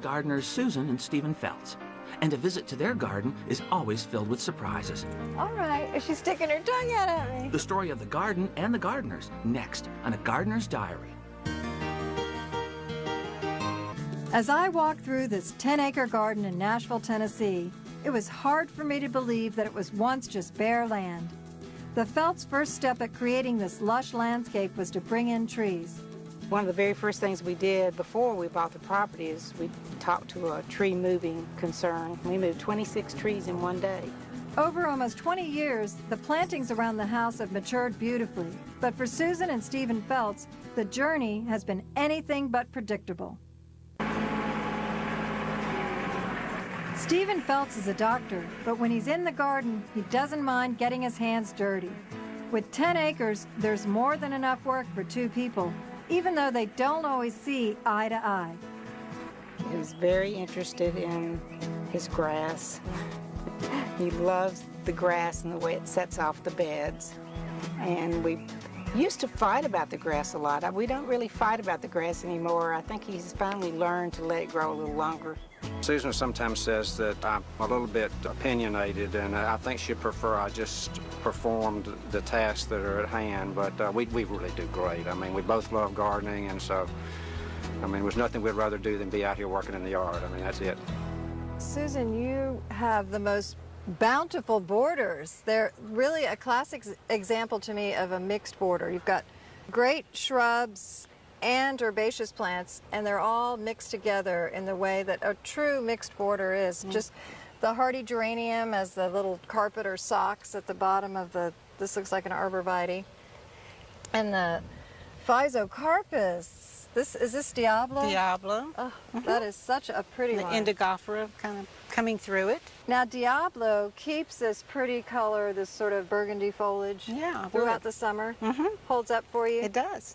gardeners Susan and Stephen Feltz. And a visit to their garden is always filled with surprises. All right, she's sticking her tongue out at me. The story of the garden and the gardeners, next on A Gardener's Diary. As I walked through this 10-acre garden in Nashville, Tennessee, it was hard for me to believe that it was once just bare land. The Feltz' first step at creating this lush landscape was to bring in trees. One of the very first things we did before we bought the property is we talked to a tree moving concern. We moved 26 trees in one day. Over almost 20 years, the plantings around the house have matured beautifully. But for Susan and Stephen Feltz, the journey has been anything but predictable. Stephen Feltz is a doctor, but when he's in the garden, he doesn't mind getting his hands dirty. With 10 acres, there's more than enough work for 2 people, even though they don't always see eye to eye. He's very interested in his grass. He loves the grass and the way it sets off the beds. And we used to fight about the grass a lot. We don't really fight about the grass anymore. I think he's finally learned to let it grow a little longer. Susan sometimes says that I'm a little bit opinionated, and I think she'd prefer I just performed the tasks that are at hand, but we really do great. I mean, we both love gardening, and so, I mean, there's nothing we'd rather do than be out here working in the yard. I mean, that's it. Susan, you have the most bountiful borders. They're really a classic example to me of a mixed border. You've got great shrubs and herbaceous plants, and they're all mixed together in the way that a true mixed border is. Just the hardy geranium as the little carpet or socks at the bottom of this looks like an arborvitae. And the physocarpus, is this Diablo? Diablo. Oh, that is such a pretty The one. Indigofera kind of coming through it. Now Diablo keeps this pretty color, this sort of burgundy foliage throughout the summer. Holds up for you? It does.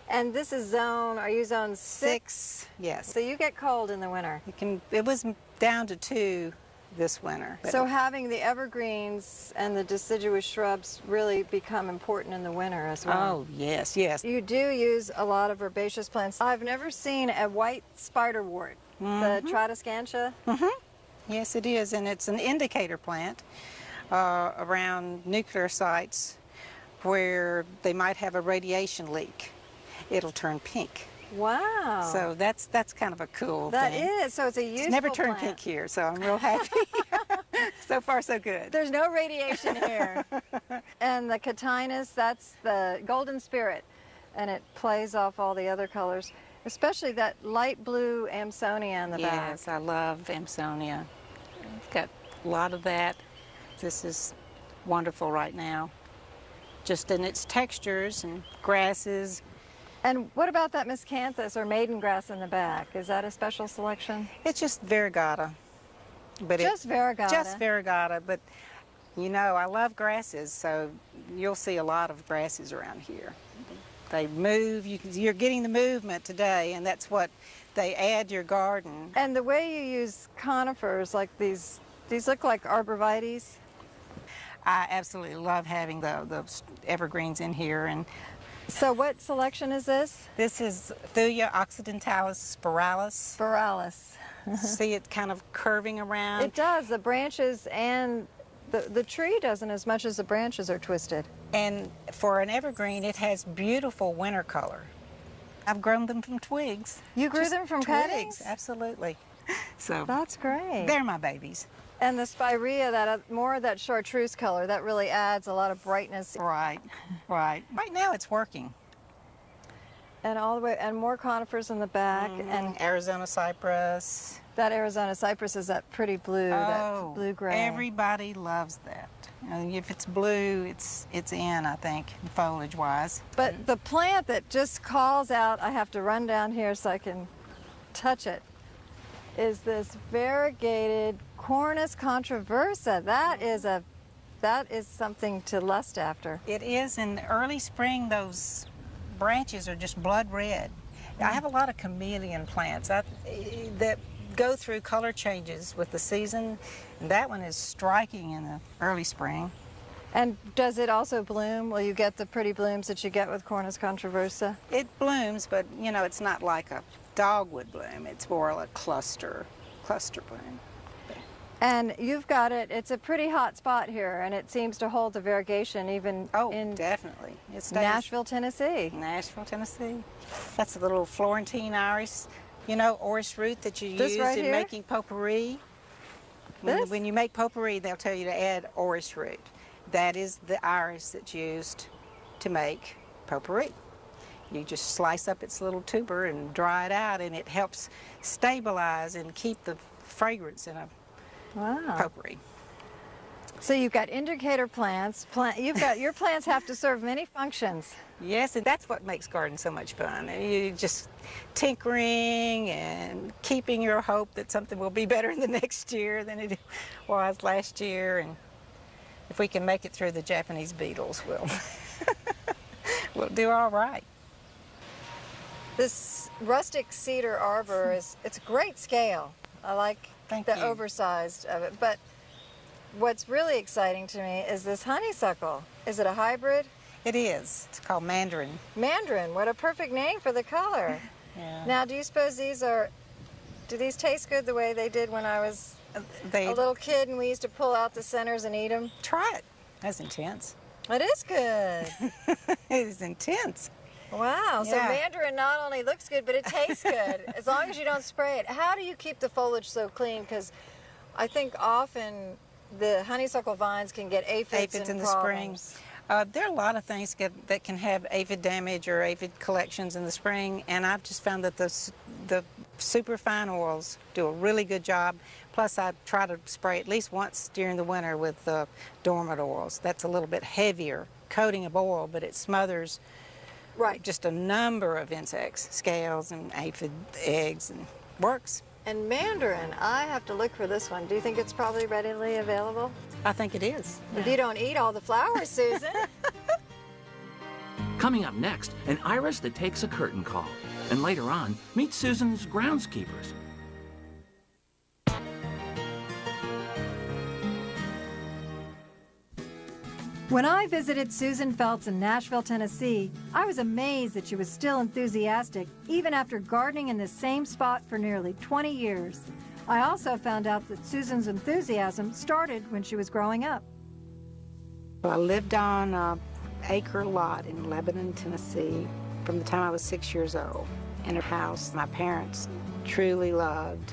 And this is are you zone 6? Yes. So you get cold in the winter. It was down to 2 this winter. So having the evergreens and the deciduous shrubs really become important in the winter as well. Oh, yes, yes. You do use a lot of herbaceous plants. I've never seen a white spiderwort, the Tridescantia. Yes, it is, and it's an indicator plant around nuclear sites where they might have a radiation leak. It'll turn pink. Wow. So that's kind of a cool That thing. is, so it's a useful It's never turned plant. pink here, so I'm real happy. So far, so good. There's no radiation here. And the Catinus, that's the golden spirit, and it plays off all the other colors, especially that light blue Amsonia in the back. Yes, I love Amsonia. I've got a lot of that. This is wonderful right now, just in its textures and grasses. And what about that miscanthus or maiden grass in the back? Is that a special selection? It's just variegata. But Just variegata. Just variegata, but you know, I love grasses, so you'll see a lot of grasses around here. They move, you're getting the movement today, and that's what they add to your garden. And the way you use conifers, like these look like arborvitaes. I absolutely love having the evergreens in here. And So what selection is this? this is Thuja occidentalis spiralis. Spiralis. See it kind of curving around? It does, the branches and the tree doesn't as much as the branches are twisted. And for an evergreen, it has beautiful winter color. I've grown them from twigs. You grew Just them from twigs, cuttings? Absolutely. So That's great. they're my babies. And the spirea, that more of that chartreuse color, that really adds a lot of brightness. Right, right. Right now it's working. And all the way, and more conifers in the back, and Arizona cypress. that Arizona cypress is that pretty blue, that blue-gray. Everybody loves that. If it's blue, it's in, I think, foliage-wise. But the plant that just calls out, I have to run down here so I can touch it, is this variegated Cornus controversa. That is something to lust after. It is. In early spring, those branches are just blood red. I have a lot of chameleon plants that go through color changes with the season, and that one is striking in the early spring. And does it also bloom? Will you get the pretty blooms that you get with Cornus controversa? It blooms, but you know, it's not like a dogwood bloom. It's more a cluster bloom. And you've got it, it's a pretty hot spot here, and it seems to hold the variegation even in Definitely. It stays. Nashville, Tennessee. Nashville, Tennessee. That's a little Florentine iris, you know, orris root that you This use right in here? making potpourri. This? When you make potpourri, they'll tell you to add orris root. That is the iris that's used to make potpourri. You just slice up its little tuber and dry it out, and it helps stabilize and keep the fragrance in a Wow. potpourri. So you've got indicator plants. Your plants have to serve many functions. Yes, and that's what makes gardening so much fun. And you just tinkering and keeping your hope that something will be better in the next year than it was last year. And if we can make it through the Japanese beetles, we'll do all right. This rustic cedar arbor it's a great scale. I like Thank the you. oversized of it. But what's really exciting to me is this honeysuckle. Is it a hybrid? It is. It's called mandarin. Mandarin, what a perfect name for the color. Yeah. Now, do you suppose do these taste good the way they did when I was They a little kid and we used to pull out the centers and eat them? try it. That's intense. It is good. It is intense. Wow, so Yeah. mandarin not only looks good, but it tastes good, as long as you don't spray it. How do you keep the foliage so clean? Because I think often the honeysuckle vines can get aphids Aphids and in the spring. problems. There are a lot of things that can have aphid damage or aphid collections in the spring, and I've just found that the superfine oils do a really good job. Plus, I try to spray at least once during the winter with dormant oils. That's a little bit heavier coating of oil, but it smothers Right. just a number of insects, scales and aphid eggs, and works. And mandarin, I have to look for this one. Do you think it's probably readily available? I think it is. If you don't eat all the flowers, Susan. Coming up next, an iris that takes a curtain call. And later on, meet Susan's groundskeepers. When I visited Susan Feltz in Nashville, Tennessee, I was amazed that she was still enthusiastic, even after gardening in the same spot for nearly 20 years. I also found out that Susan's enthusiasm started when she was growing up. I lived on an acre lot in Lebanon, Tennessee, from the time I was 6 years old, in a house my parents truly loved,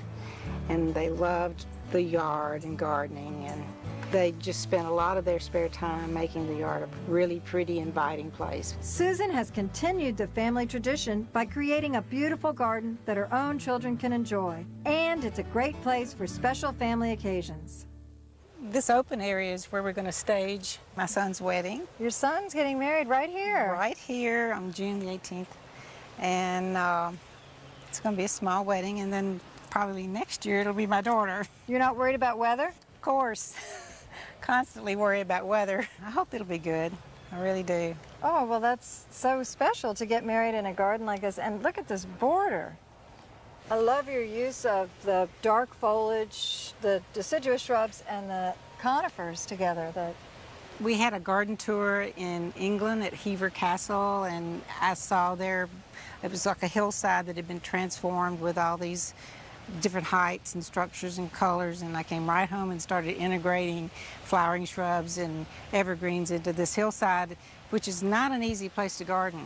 and they loved the yard and gardening, and they just spent a lot of their spare time making the yard a really pretty, inviting place. Susan has continued the family tradition by creating a beautiful garden that her own children can enjoy, and it's a great place for special family occasions. This open area is where we're going to stage my son's wedding. Your son's getting married right here. Right here on June the 18th. And it's going to be a small wedding, and then probably next year it'll be my daughter. You're not worried about weather? Of course. Constantly worry about weather. I hope it'll be good. I really do. Oh, well, that's so special to get married in a garden like this. And look at this border. I love your use of the dark foliage, the deciduous shrubs, and the conifers together. We had a garden tour in England at Hever Castle, and I saw there, it was like a hillside that had been transformed with all these different heights and structures and colors, and I came right home and started integrating flowering shrubs and evergreens into this hillside, which is not an easy place to garden.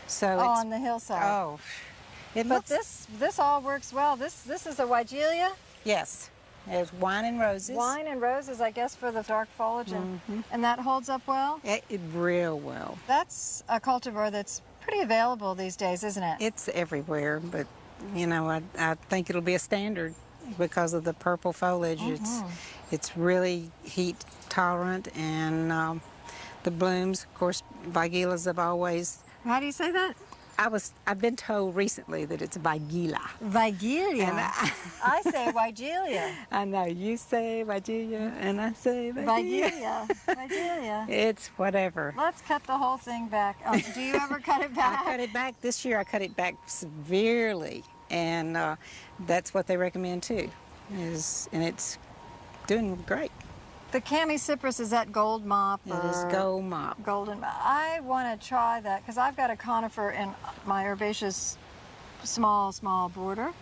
So it's, on the hillside. oh, it But looks, this all works well. This is a Weigelia. yes, there's wine and roses. Wine and roses, I guess, for the dark foliage, and that holds up well. It real well. That's a cultivar that's pretty available these days, isn't it? It's everywhere, but you know, I think it'll be a standard because of the purple foliage. It's really heat tolerant, and the blooms, of course, Weigelias have always. How do you say that? I've been told recently that it's Weigela. Weigelia. And I say Weigelia. I know you say Weigelia, and I say Weigela. Weigelia. It's whatever. Let's cut the whole thing back. Oh, do you ever cut it back? I cut it back this year. I cut it back severely, and that's what they recommend too. And it's doing great. The Chamaecyparis, is that gold mop? It is gold mop. Golden mop. I want to try that because I've got a conifer in my herbaceous small border.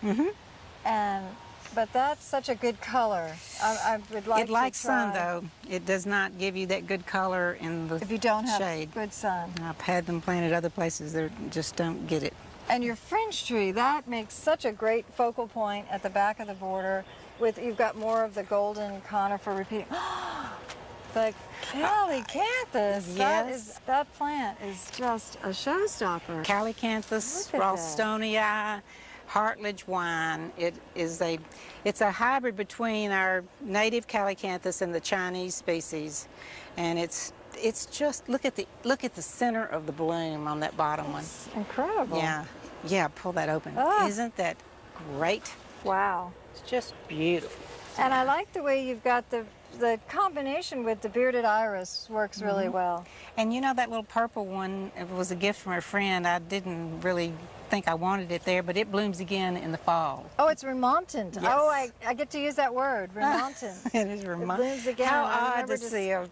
But that's such a good color. I would like It to likes sun, try. though. It does not give you that good color in the If you don't have shade. good sun. I've had them planted other places that just don't get it. And your fringe tree, that makes such a great focal point at the back of the border. You've got more of the golden conifer repeating. The calycanthus. Yes. That plant is just a showstopper. Calycanthus, Look at that. ralstonii, Hartledge wine. It's a hybrid between our native calycanthus and the Chinese species, and it's just look at the center of the bloom on that bottom one. It's incredible. Yeah. Pull that open. Ah. Isn't that great? Wow. It's just beautiful. And I like the way you've got the combination with the bearded iris works really well. And you know that little purple one, it was a gift from a friend. I didn't really think I wanted it there, but it blooms again in the fall. Oh, it's remontant. Yes. Oh, I get to use that word, remontant. It is It blooms again. How I odd remember to see a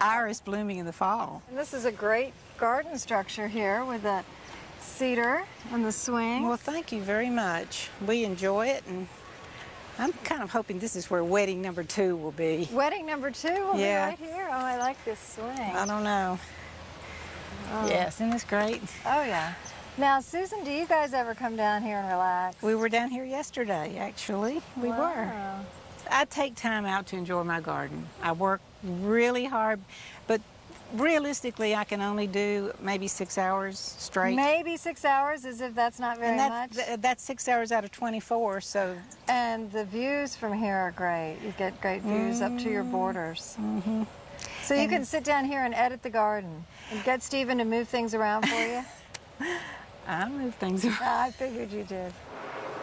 iris blooming in the fall. And this is a great garden structure here with the cedar and the swing. Well, thank you very much. We enjoy it, and I'm kind of hoping this is where wedding number 2 will be. Wedding number 2 will Yeah. be right here. Oh, I like this swing. I don't know. Oh. Yes, isn't this great? Oh, yeah. Now, Susan, do you guys ever come down here and relax? We were down here yesterday, actually. We were. Wow. I take time out to enjoy my garden. I work really hard, but realistically, I can only do maybe 6 hours straight. Maybe 6 hours, as if that's not very much. That's 6 hours out of 24, so And the views from here are great. You get great views up to your borders. So you can sit down here and edit the garden and get Stephen to move things around for you. I move things around. I figured you did.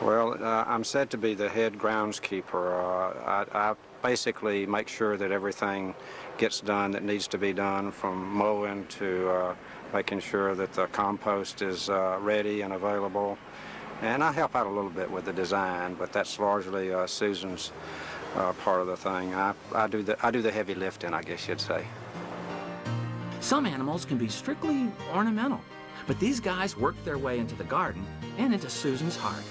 Well, I'm said to be the head groundskeeper. I basically make sure that everything gets done that needs to be done, from mowing to making sure that the compost is ready and available. And I help out a little bit with the design, but that's largely Susan's part of the thing. I do the heavy lifting, I guess you'd say. Some animals can be strictly ornamental, but these guys work their way into the garden and into Susan's heart.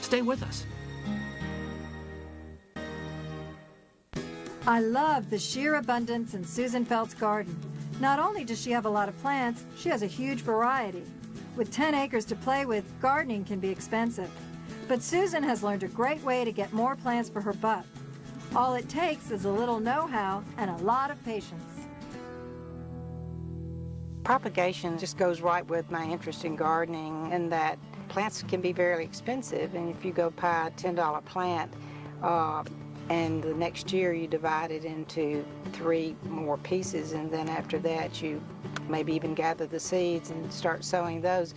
Stay with us. I love the sheer abundance in Susan Felt's garden. Not only does she have a lot of plants, she has a huge variety. With 10 acres to play with, gardening can be expensive. But Susan has learned a great way to get more plants for her buck. All it takes is a little know-how and a lot of patience. Propagation just goes right with my interest in gardening, in that plants can be very expensive, and if you go buy a $10 plant, and the next year you divide it into 3 more pieces, and then after that you maybe even gather the seeds and start sowing those,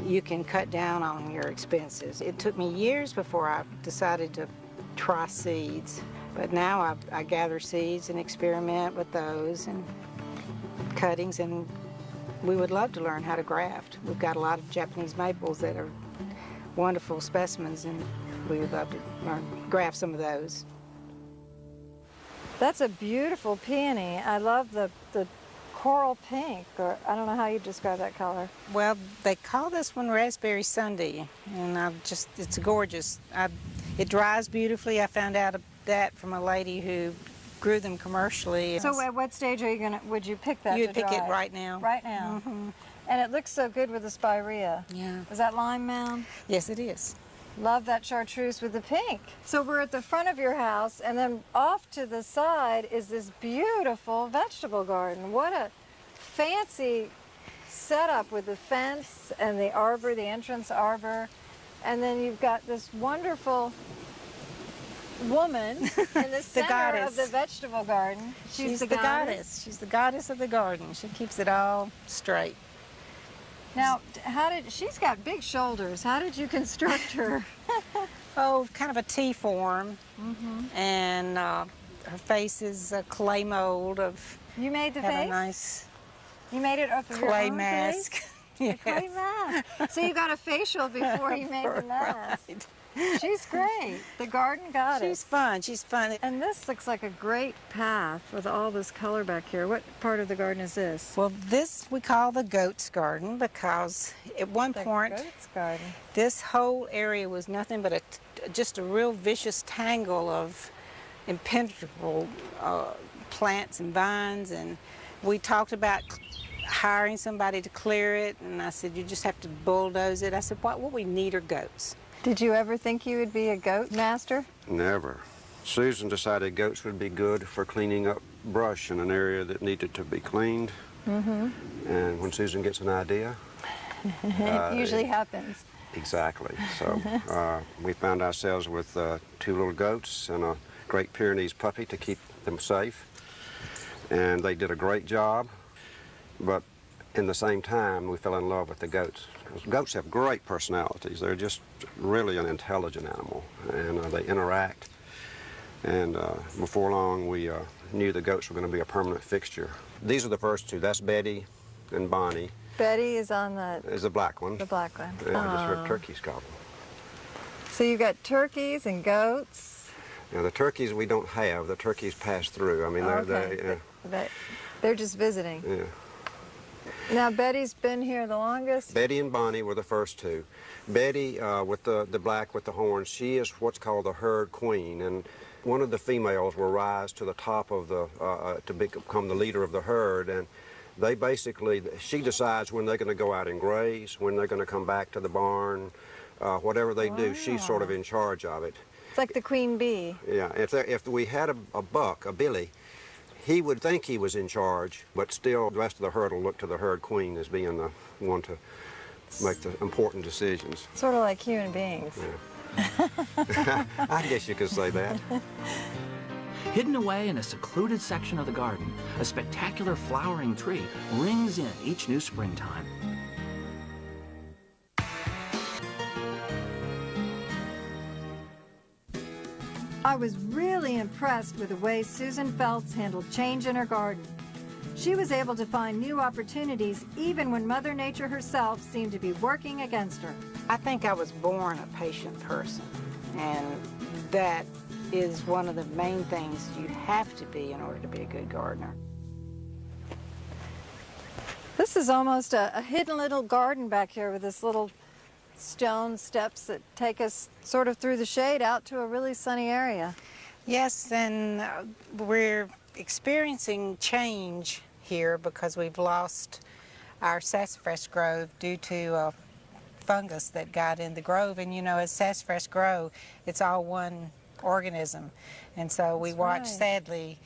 you can cut down on your expenses. It took me years before I decided to try seeds, but now I gather seeds and experiment with those and cuttings, and we would love to learn how to graft. We've got a lot of Japanese maples that are wonderful specimens, and we would love to learn graft some of those. That's a beautiful peony. I love the coral pink, or I don't know how you describe that color. Well, they call this one Raspberry Sunday, and it's gorgeous. It dries beautifully. I found out that from a lady who grew them commercially. So at what stage would you pick that You'd to pick dry? it right now. Right now. And it looks so good with the spirea. Yeah. Is that lime mound? Yes, it is. Love that chartreuse with the pink. So we're at the front of your house, and then off to the side is this beautiful vegetable garden. What a fancy setup with the fence and the arbor, the entrance arbor. And then you've got this wonderful woman in the center goddess. of the vegetable garden. She's the goddess. She's the goddess of the garden. She keeps it all straight. Now, she's got big shoulders. How did you construct her? Oh, kind of a T form. And her face is a clay mold of You made the have face? a nice You made it off of your clay own mask. face? Yes. Clay mask. So you got a facial before you made the mask. Right. She's great. The garden goddess. She's fun. She's fun. And this looks like a great path with all this color back here. What part of the garden is this? Well, this we call the goat's garden because at one The point, goat's garden. this whole area was nothing but just a real vicious tangle of impenetrable plants and vines, and we talked about hiring somebody to clear it, and I said, you just have to bulldoze it. I said, what we need are goats. Did you ever think you would be a goat master? Never. Susan decided goats would be good for cleaning up brush in an area that needed to be cleaned. And when Susan gets an idea, It usually happens. exactly. So we found ourselves with 2 little goats and a Great Pyrenees puppy to keep them safe. And they did a great job, but in the same time, we fell in love with the goats. Because goats have great personalities. They're just really an intelligent animal, and they interact. And before long, we knew the goats were going to be a permanent fixture. These are the first 2. That's Betty and Bonnie. Betty is on the Is the black one. black one. Yeah, I just heard turkeys gobble. So you've got turkeys and goats. Now the turkeys we don't have. The turkeys pass through. I mean, They're just visiting. yeah. Now Betty's been here the longest. Betty and Bonnie were the first 2. Betty, with the black with the horns, she is what's called the herd queen, and one of the females will rise to the top of the to become the leader of the herd, and they basically, she decides when they're going to go out and graze, when they're going to come back to the barn, whatever they do, she's sort of in charge of it. It's like the queen bee. Yeah, if we had a buck, a billy, he would think he was in charge, but still the rest of the herd will look to the herd queen as being the one to make the important decisions. Sort of like human beings. Yeah. I guess you could say that. Hidden away in a secluded section of the garden, a spectacular flowering tree rings in each new springtime. I was really impressed with the way Susan Feltz handled change in her garden. She was able to find new opportunities even when Mother Nature herself seemed to be working against her. I think I was born a patient person, and that is one of the main things you have to be in order to be a good gardener. This is almost a hidden little garden back here with this little stone steps that take us sort of through the shade out to a really sunny area. Yes, and we're experiencing change here because we've lost our sassafras grove due to fungus that got in the grove. And you know, as sassafras grow, it's all one organism. And so we watched, sadly,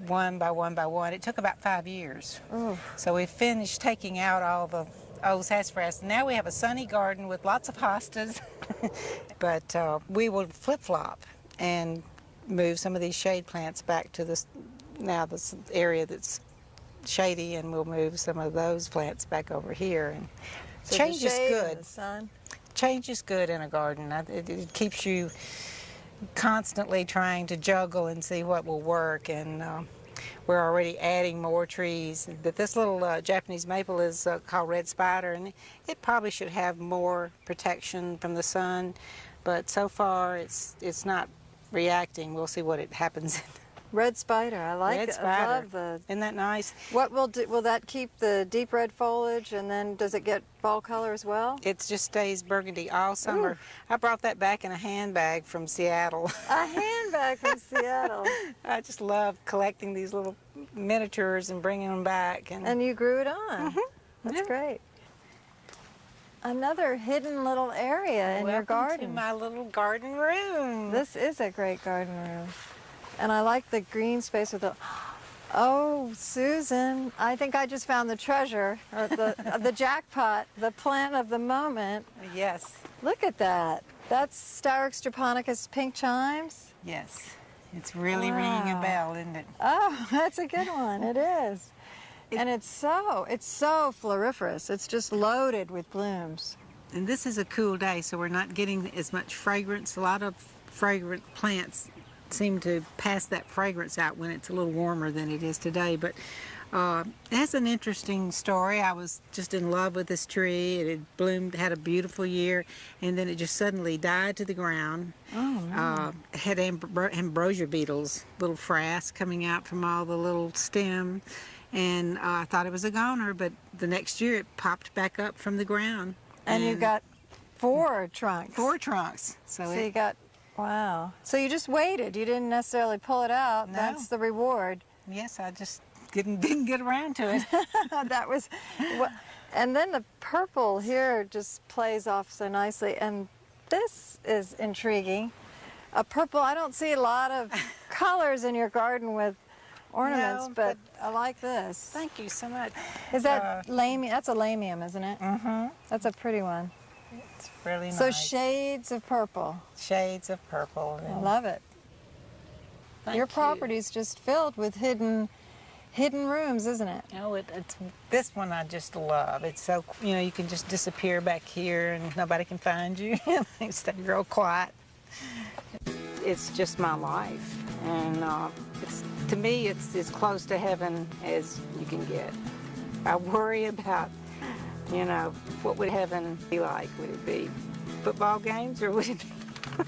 one by one by one. It took about 5 years. Ooh. So we finished taking out all the old sassafras. Now we have a sunny garden with lots of hostas. But we will flip-flop and move some of these shade plants back to this area that's shady, and we'll move some of those plants back over here. And So change the is shade good. and the sun. Change is good in a garden. It keeps you constantly trying to juggle and see what will work, and we're already adding more trees. But this little Japanese maple is called red spider, and it probably should have more protection from the sun, but so far it's not reacting. We'll see what it happens. Red spider, I like Red it. spider. I love the. Isn't that nice? What will that keep the deep red foliage, and then does it get fall color as well? It just stays burgundy all summer. Ooh. I brought that back in a handbag from Seattle. A handbag from Seattle. I just love collecting these little miniatures and bringing them back. And you grew it on. Mhm. That's Yeah. great. Another hidden little area in your Welcome garden. to my little garden room. This is a great garden room. And I like the green space with the... Oh, Susan, I think I just found the treasure, or the jackpot, the plant of the moment. Yes, Look at that. That's Styrax japonicus pink chimes. yes. It's really ringing a Wow. bell, isn't it? Oh, that's a good one. It is. And it's so floriferous. It's just loaded with blooms. And this is a cool day, so we're not getting as much fragrance. A lot of fragrant plants seem to pass that fragrance out when it's a little warmer than it is today. But it has an interesting story. I was just in love with this tree. It had bloomed, had a beautiful year, and then it just suddenly died to the ground. Oh, no. It had ambrosia beetles, little frass coming out from all the little stem. And I thought it was a goner, but the next year it popped back up from the ground. And you got 4 trunks. 4 trunks. So, So you got, wow. So you just waited. You didn't necessarily pull it out. No. That's the reward. yes, I just didn't get around to it. That was, and then the purple here just plays off so nicely. And this is intriguing. A purple, I don't see a lot of colors in your garden with ornaments, No, but I like this. Thank you so much. Is that lamium? That's a lamium, isn't it? Mm-hmm. That's a pretty one. It's really So nice. shades of purple. Shades of purple. I love it. Thank Your you. property's just filled with hidden rooms, isn't it? Oh, it's this one I just love. It's so, you can just disappear back here and nobody can find you. You stay real quiet. It's just my life, and to me, it's as close to heaven as you can get. I worry about, what would heaven be like? Would it be football games, or would it be